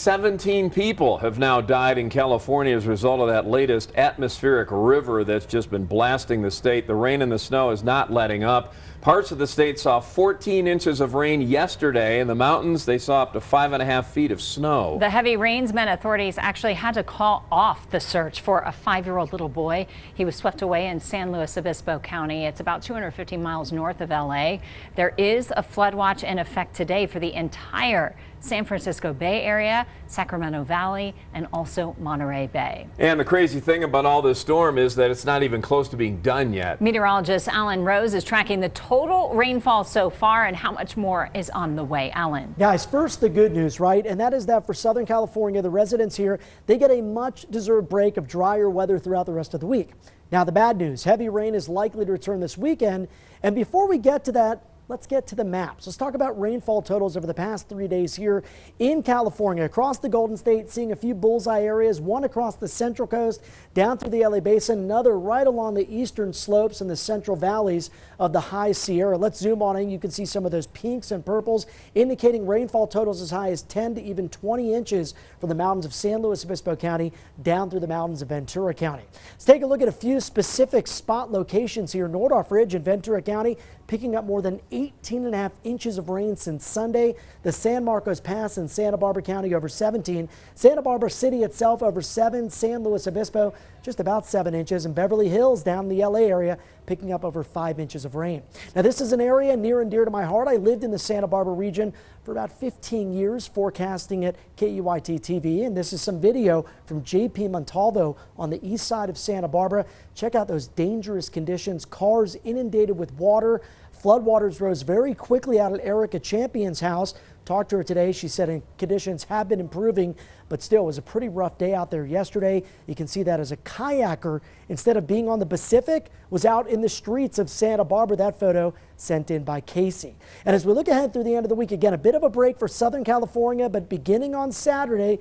17 people have now died in California as a result of that latest atmospheric river that's just been blasting the state. The rain and the snow is not letting up. Parts of the state saw 14 inches of rain yesterday. In the mountains, they saw up to 5.5 feet of snow. The heavy rains meant authorities actually had to call off the search for a 5-year-old little boy. He was swept away in San Luis Obispo County. It's about 250 miles north of LA. There is a flood watch in effect today for the entire San Francisco Bay Area, Sacramento Valley, and also Monterey Bay. And the crazy thing about all this storm is that it's not even close to being done yet. Meteorologist Alan Rose is tracking the total rainfall so far and how much more is on the way. Alan. Guys, first the good news, right? And that is that for Southern California, the residents here, they get a much deserved break of drier weather throughout the rest of the week. Now the bad news, heavy rain is likely to return this weekend. And before we get to that, let's get to the maps. Let's talk about rainfall totals over the past 3 days here in California. Across the Golden State, seeing a few bullseye areas, one across the Central Coast, down through the LA Basin, another right along the eastern slopes and the central valleys of the High Sierra. Let's zoom on in. You can see some of those pinks and purples indicating rainfall totals as high as 10 to even 20 inches from the mountains of San Luis Obispo County down through the mountains of Ventura County. Let's take a look at a few specific spot locations here. Nordhoff Ridge in Ventura County picking up more than 18.5 inches of rain since Sunday. The San Marcos Pass in Santa Barbara County over 17. Santa Barbara City itself over 7. San Luis Obispo just about 7 inches. And Beverly Hills down in the LA area picking up over 5 inches of rain. Now this is an area near and dear to my heart. I lived in the Santa Barbara region for about 15 years forecasting at KOAA TV. And this is some video from JP Montalvo on the east side of Santa Barbara. Check out those dangerous conditions. Cars inundated with water. Floodwaters rose very quickly out at Erica Champion's house. Talked to her today. She said conditions have been improving, but still it was a pretty rough day out there yesterday. You can see that as a kayaker, instead of being on the Pacific, was out in the streets of Santa Barbara. That photo sent in by Casey. And as we look ahead through the end of the week, again, a bit of a break for Southern California, but beginning on Saturday,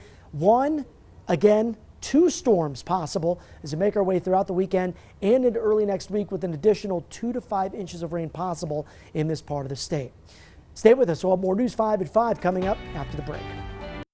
two storms possible as we make our way throughout the weekend and into early next week with an additional 2 to 5 inches of rain possible in this part of the state. Stay with us. We'll have more News 5 at 5 coming up after the break.